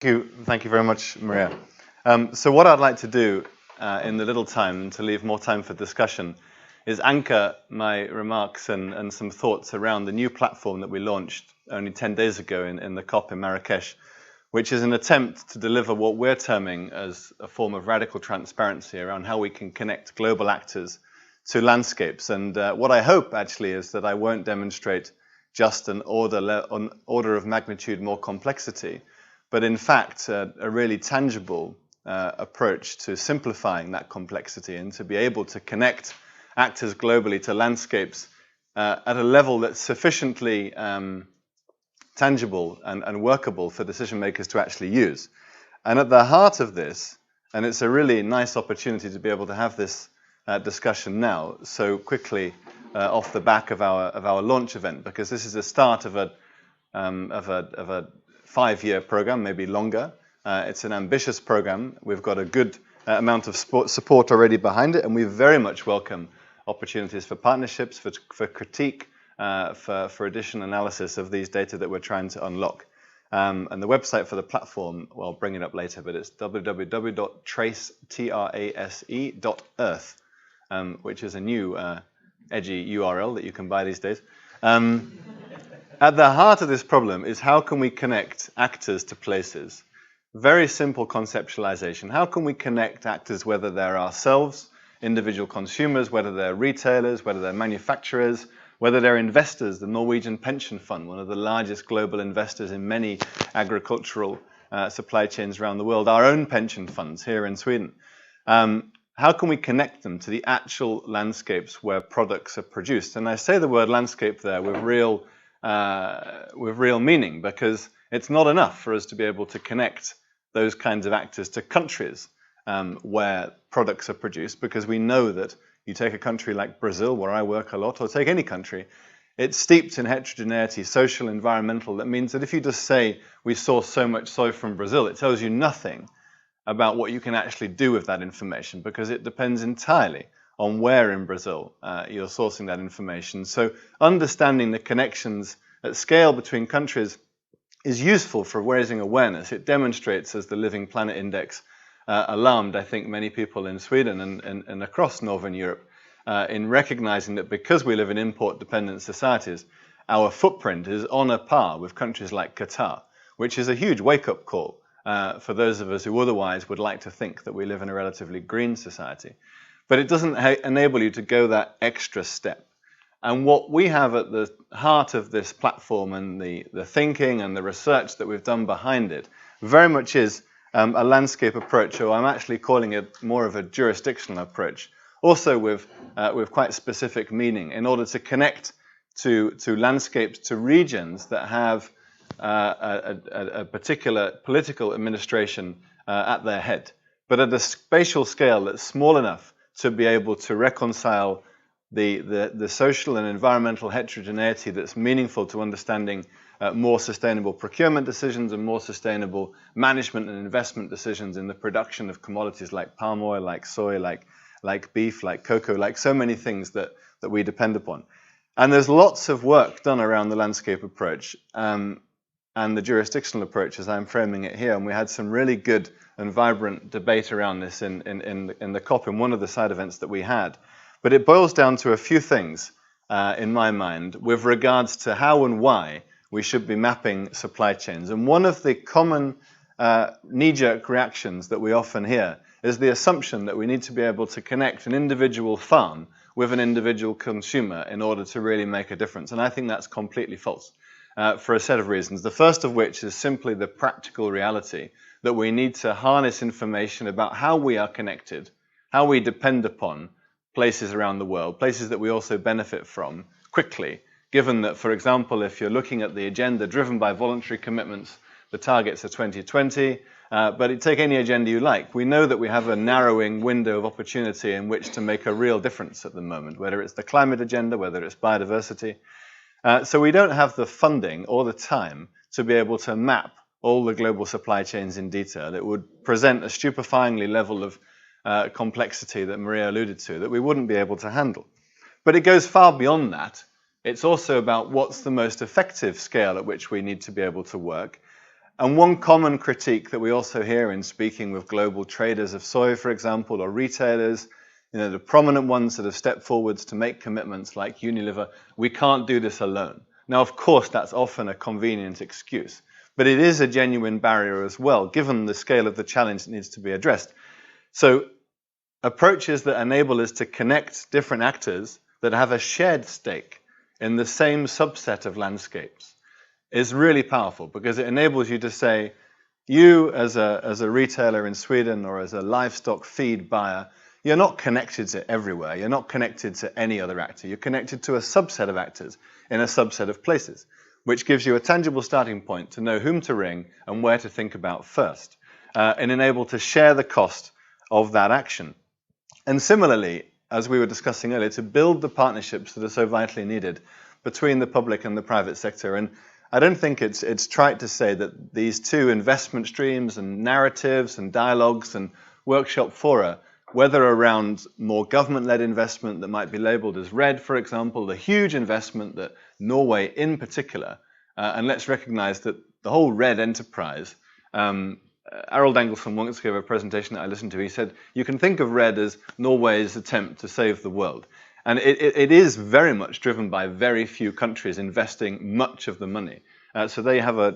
Thank you very much, Maria. So what I'd like to do in the little time, to leave more time for discussion, is anchor my remarks and some thoughts around the new platform that we launched only 10 days ago in the COP in Marrakesh, which is an attempt to deliver what we're terming as a form of radical transparency around how we can connect global actors to landscapes. And what I hope, actually, is that I won't demonstrate just an order of magnitude more complexity, but in fact, a really tangible approach to simplifying that complexity and to be able to connect actors globally to landscapes at a level that's sufficiently tangible and workable for decision makers to actually use. And at the heart of this, and it's a really nice opportunity to be able to have this discussion now so quickly off the back of our launch event, because this is the start of a 5-year program, maybe longer. It's an ambitious program. We've got a good amount of support already behind it, and we very much welcome opportunities for partnerships, for critique, for additional analysis of these data that we're trying to unlock. And the website for the platform, well, I'll bring it up later, but it's www.trace.earth, which is a new edgy URL that you can buy these days. At the heart of this problem is how can we connect actors to places? Very simple conceptualization. How can we connect actors, whether they're ourselves, individual consumers, whether they're retailers, whether they're manufacturers, whether they're investors, the Norwegian Pension Fund, one of the largest global investors in many agricultural supply chains around the world, our own pension funds here in Sweden. How can we connect them to the actual landscapes where products are produced? And I say the word landscape there with real meaning, because it's not enough for us to be able to connect those kinds of actors to countries where products are produced, because we know that you take a country like Brazil, where I work a lot, or take any country, it's steeped in heterogeneity, social, environmental. That means that if you just say we source so much soy from Brazil, it tells you nothing about what you can actually do with that information, because it depends entirely on where in Brazil you're sourcing that information. So understanding the connections at scale between countries is useful for raising awareness. It demonstrates, as the Living Planet Index alarmed, I think, many people in Sweden and across Northern Europe in recognizing that because we live in import-dependent societies, our footprint is on a par with countries like Qatar, which is a huge wake-up call for those of us who otherwise would like to think that we live in a relatively green society. But it doesn't enable you to go that extra step. And what we have at the heart of this platform and the thinking and the research that we've done behind it very much is a landscape approach, or I'm actually calling it more of a jurisdictional approach, also with quite specific meaning, in order to connect to landscapes, to regions that have a particular political administration at their head, but at a spatial scale that's small enough to be able to reconcile the social and environmental heterogeneity that's meaningful to understanding more sustainable procurement decisions and more sustainable management and investment decisions in the production of commodities like palm oil, like soy, like beef, like cocoa, like so many things that we depend upon. And there's lots of work done around the landscape approach and the jurisdictional approach, as I'm framing it here. And we had some really good and vibrant debate around this in the COP, in one of the side events that we had. But it boils down to a few things, in my mind, with regards to how and why we should be mapping supply chains. And one of the common knee-jerk reactions that we often hear is the assumption that we need to be able to connect an individual farm with an individual consumer in order to really make a difference. And I think that's completely false for a set of reasons. The first of which is simply the practical reality that we need to harness information about how we are connected, how we depend upon places around the world, places that we also benefit from quickly, given that, for example, if you're looking at the agenda driven by voluntary commitments, the targets are 2020, but take any agenda you like. We know that we have a narrowing window of opportunity in which to make a real difference at the moment, whether it's the climate agenda, whether it's biodiversity. So we don't have the funding or the time to be able to map all the global supply chains in detail. It would present a stupefyingly level of complexity that Maria alluded to that we wouldn't be able to handle. But it goes far beyond that. It's also about what's the most effective scale at which we need to be able to work. And one common critique that we also hear in speaking with global traders of soy, for example, or retailers, the prominent ones that have stepped forwards to make commitments like Unilever, we can't do this alone. Now, of course, that's often a convenient excuse, but it is a genuine barrier as well, given the scale of the challenge that needs to be addressed. So approaches that enable us to connect different actors that have a shared stake in the same subset of landscapes is really powerful, because it enables you to say, you as a retailer in Sweden or as a livestock feed buyer, you're not connected to everywhere. You're not connected to any other actor. You're connected to a subset of actors in a subset of places, which gives you a tangible starting point to know whom to ring and where to think about first, and enable to share the cost of that action. And similarly, as we were discussing earlier, to build the partnerships that are so vitally needed between the public and the private sector. And I don't think it's trite to say that these two investment streams and narratives and dialogues and workshop fora, whether around more government-led investment that might be labeled as RED, for example, the huge investment that Norway in particular, and let's recognize that the whole RED enterprise, Arild Engelson once gave a presentation that I listened to. He said, you can think of RED as Norway's attempt to save the world. And it is very much driven by very few countries investing much of the money. So they have a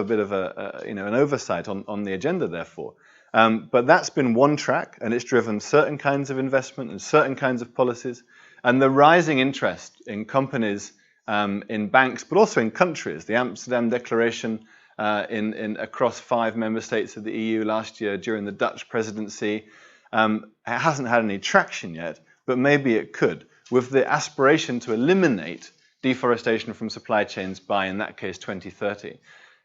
bit of an oversight on the agenda, therefore. But that's been one track, and it's driven certain kinds of investment and certain kinds of policies. And the rising interest in companies, in banks, but also in countries, the Amsterdam Declaration across 5 member states of the EU last year during the Dutch presidency, it hasn't had any traction yet, but maybe it could, with the aspiration to eliminate deforestation from supply chains by, in that case, 2030.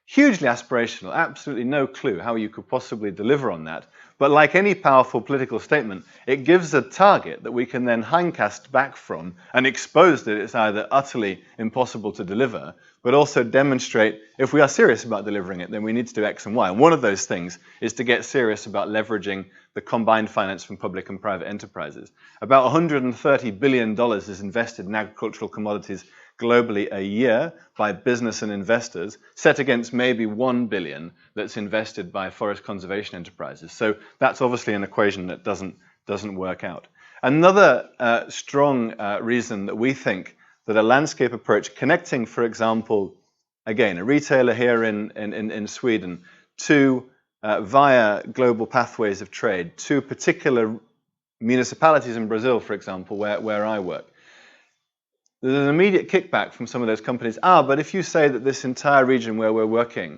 Hugely aspirational, absolutely no clue how you could possibly deliver on that. But like any powerful political statement, it gives a target that we can then hindcast back from and expose that it's either utterly impossible to deliver, but also demonstrate if we are serious about delivering it, then we need to do X and Y. And one of those things is to get serious about leveraging the combined finance from public and private enterprises. About $130 billion is invested in agricultural commodities globally a year by business and investors, set against maybe $1 billion that's invested by forest conservation enterprises. So that's obviously an equation that doesn't work out. Another strong reason that we think that a landscape approach connecting, for example, again, a retailer here in Sweden to via global pathways of trade to particular municipalities in Brazil, for example, where I work. There's an immediate kickback from some of those companies. But if you say that this entire region where we're working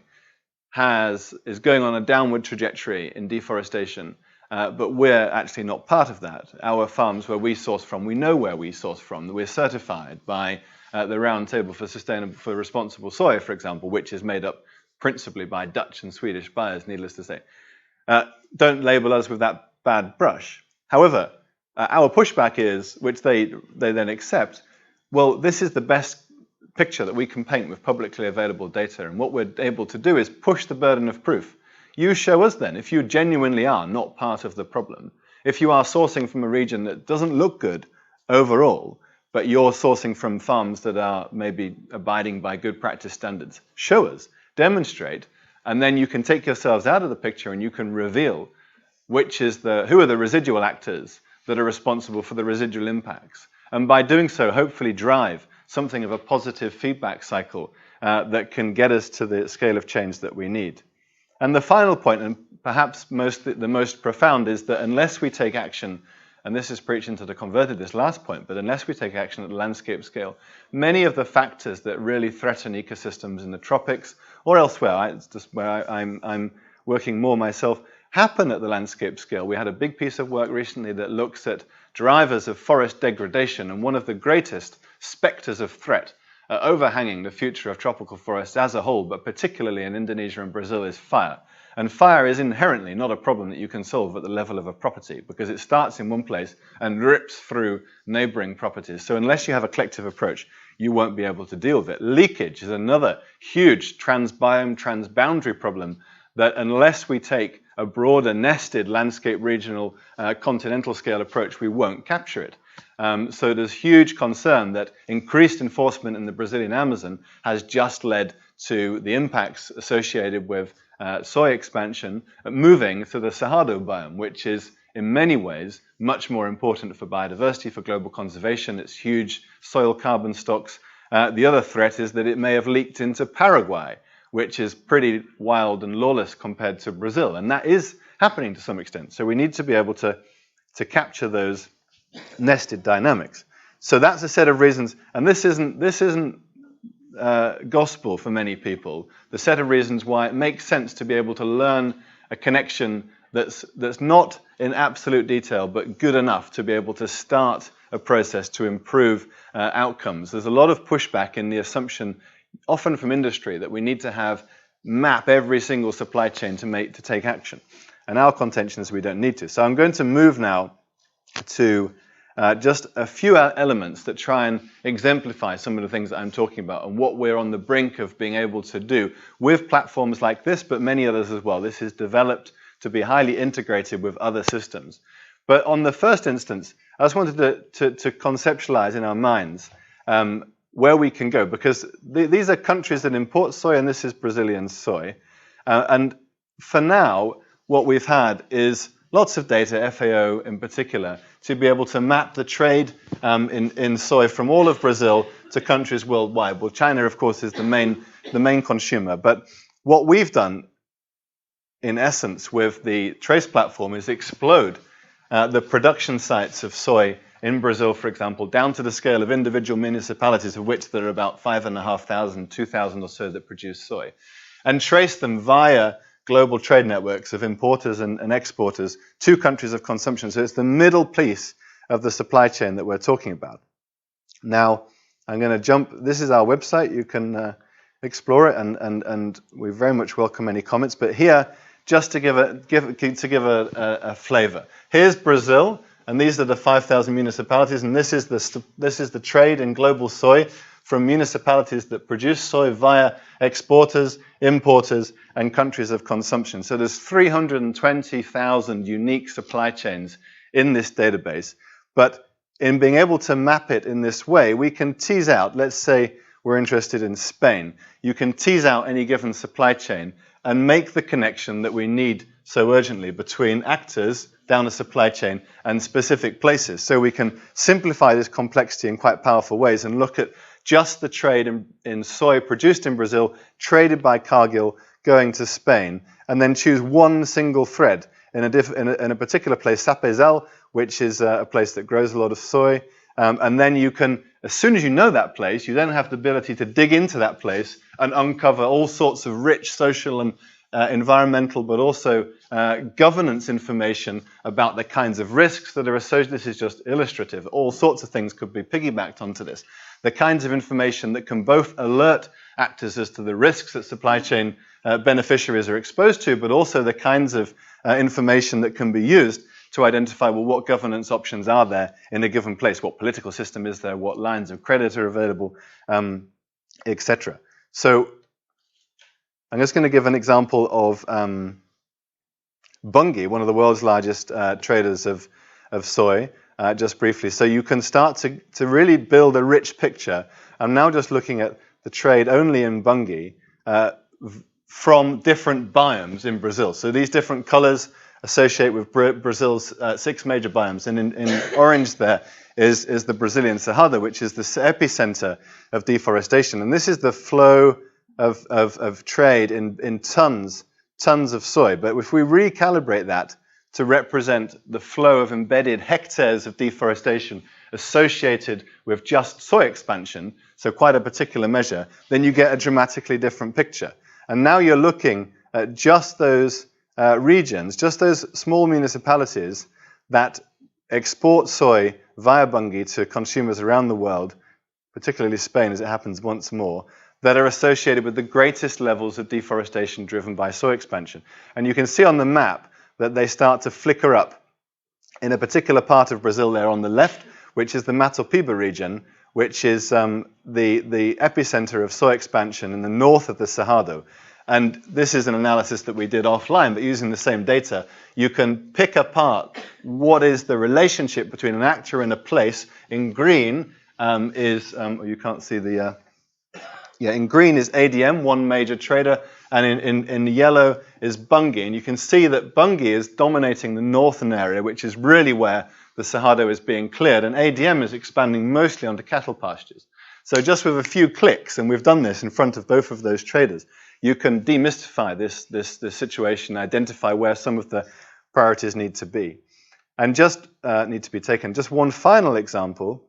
is going on a downward trajectory in deforestation, but we're actually not part of that. Our farms where we source from, we know where we source from. We're certified by the Round Table for Responsible Soy, for example, which is made up principally by Dutch and Swedish buyers, needless to say. Don't label us with that bad brush. However, our pushback is, which they then accept, well, this is the best picture that we can paint with publicly available data. And what we're able to do is push the burden of proof. You show us then, if you genuinely are not part of the problem, if you are sourcing from a region that doesn't look good overall, but you're sourcing from farms that are maybe abiding by good practice standards, show us, demonstrate, and then you can take yourselves out of the picture and you can reveal who are the residual actors that are responsible for the residual impacts. And by doing so, hopefully drive something of a positive feedback cycle that can get us to the scale of change that we need. And the final point, and perhaps the most profound, is that unless we take action, and this is preaching to the converted, this last point, but unless we take action at the landscape scale, many of the factors that really threaten ecosystems in the tropics or elsewhere, it's just where I'm working more myself, happen at the landscape scale. We had a big piece of work recently that looks at drivers of forest degradation, and one of the greatest specters of threat overhanging the future of tropical forests as a whole, but particularly in Indonesia and Brazil, is fire. And fire is inherently not a problem that you can solve at the level of a property, because it starts in one place and rips through neighboring properties. So unless you have a collective approach, you won't be able to deal with it. Leakage is another huge transbiome, transboundary problem that unless we take a broader nested landscape regional continental scale approach, we won't capture it. So there's huge concern that increased enforcement in the Brazilian Amazon has just led to the impacts associated with soy expansion moving to the Cerrado biome, which is in many ways much more important for biodiversity, for global conservation. It's huge soil carbon stocks. The other threat is that it may have leaked into Paraguay, which is pretty wild and lawless compared to Brazil. And that is happening to some extent. So we need to be able to capture those nested dynamics. So that's a set of reasons. And this isn't gospel for many people. The set of reasons why it makes sense to be able to learn a connection that's not in absolute detail, but good enough to be able to start a process to improve outcomes. There's a lot of pushback in the assumption, often from industry, that we need to map every single supply chain to take action. And our contention is we don't need to. So I'm going to move now to just a few elements that try and exemplify some of the things that I'm talking about and what we're on the brink of being able to do with platforms like this, but many others as well. This is developed to be highly integrated with other systems. But on the first instance, I just wanted to conceptualize in our minds where we can go, because these are countries that import soy, and this is Brazilian soy. And for now, what we've had is lots of data, FAO in particular, to be able to map the trade in soy from all of Brazil to countries worldwide. Well, China, of course, is the main consumer. But what we've done, in essence, with the Trace platform is explode the production sites of soy in Brazil, for example, down to the scale of individual municipalities, of which there are about 5,500, 2,000 or so that produce soy, and trace them via global trade networks of importers and exporters to countries of consumption. So it's the middle piece of the supply chain that we're talking about. Now, I'm going to jump. This is our website. You can explore it, and we very much welcome any comments. But here, just to give a flavor, here's Brazil, and these are the 5,000 municipalities, and this is the trade in global soy from municipalities that produce soy via exporters, importers, and countries of consumption. So there's 320,000 unique supply chains in this database. But in being able to map it in this way, we can tease out, let's say we're interested in Spain, you can tease out any given supply chain and make the connection that we need so urgently between actors down a supply chain and specific places. So we can simplify this complexity in quite powerful ways and look at just the trade in soy produced in Brazil, traded by Cargill, going to Spain, and then choose one single thread in a particular place, Sapezal, which is a place that grows a lot of soy. And then you can, as soon as you know that place, you then have the ability to dig into that place and uncover all sorts of rich social and environmental, but also governance information about the kinds of risks that are associated. This is just illustrative. All sorts of things could be piggybacked onto this. The kinds of information that can both alert actors as to the risks that supply chain beneficiaries are exposed to, but also the kinds of information that can be used to identify, well, what governance options are there in a given place, what political system is there, what lines of credit are available, etc. So I'm just going to give an example of Bunge, one of the world's largest traders of soy, just briefly. So you can start to really build a rich picture. I'm now just looking at the trade only in Bunge from different biomes in Brazil. So these different colors associate with Brazil's 6 major biomes. And in orange there is the Brazilian Cerrado, which is the epicenter of deforestation. And this is the flow of trade in tons of soy. But if we recalibrate that to represent the flow of embedded hectares of deforestation associated with just soy expansion, so quite a particular measure, then you get a dramatically different picture. And now you're looking at just those regions, just those small municipalities that export soy via Bunge to consumers around the world, particularly Spain, as it happens once more, that are associated with the greatest levels of deforestation driven by soy expansion. And you can see on the map that they start to flicker up in a particular part of Brazil there on the left, which is the Mato Piba region, which is the epicenter of soy expansion in the north of the Cerrado. And this is an analysis that we did offline, but using the same data, you can pick apart what is the relationship between an actor and a place. In green you can't see the in green is ADM, one major trader, and in yellow is Bunge. And you can see that Bunge is dominating the northern area, which is really where the Cerrado is being cleared, and ADM is expanding mostly onto cattle pastures. So just with a few clicks, and we've done this in front of both of those traders, you can demystify this situation, identify where some of the priorities need to be. And just need to be taken. Just one final example,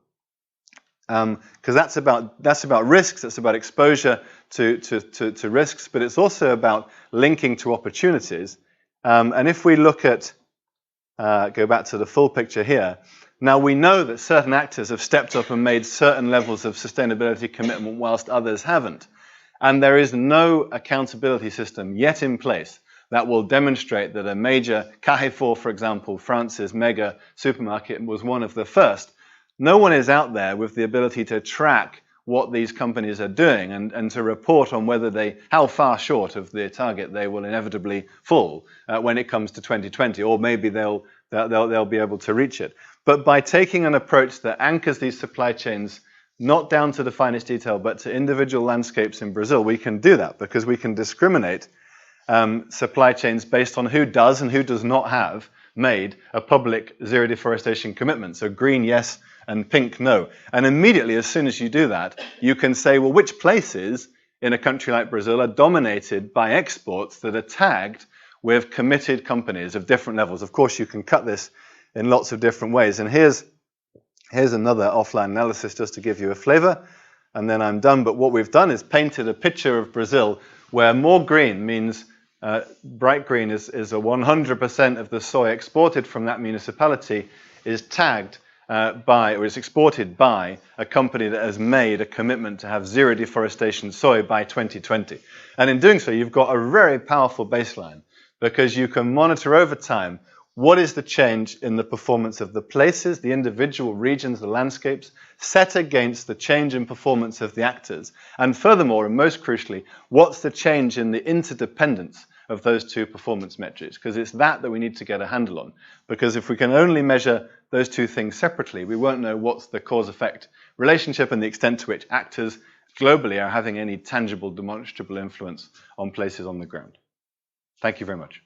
because that's about risks, it's about exposure to risks, but it's also about linking to opportunities. And if we look at, go back to the full picture here, now we know that certain actors have stepped up and made certain levels of sustainability commitment whilst others haven't. And there is no accountability system yet in place that will demonstrate that a major Carrefour, for example, France's mega supermarket, was one of the first. No one is out there with the ability to track what these companies are doing and to report on whether how far short of the target they will inevitably fall when it comes to 2020, or maybe they'll be able to reach it. But by taking an approach that anchors these supply chains not down to the finest detail, but to individual landscapes in Brazil, we can do that because we can discriminate supply chains based on who does and who does not have made a public zero deforestation commitment. So green, yes, and pink, no. And immediately, as soon as you do that, you can say, well, which places in a country like Brazil are dominated by exports that are tagged with committed companies of different levels. Of course, you can cut this in lots of different ways. And here's another offline analysis just to give you a flavor, and then I'm done. But what we've done is painted a picture of Brazil where more green means bright green is 100% of the soy exported from that municipality is tagged by, or is exported by, a company that has made a commitment to have zero deforestation soy by 2020. And in doing so, you've got a very powerful baseline because you can monitor over time what is the change in the performance of the places, the individual regions, the landscapes, set against the change in performance of the actors. And furthermore, and most crucially, what's the change in the interdependence of those two performance metrics? Because it's that we need to get a handle on. Because if we can only measure those two things separately, we won't know what's the cause-effect relationship and the extent to which actors globally are having any tangible, demonstrable influence on places on the ground. Thank you very much.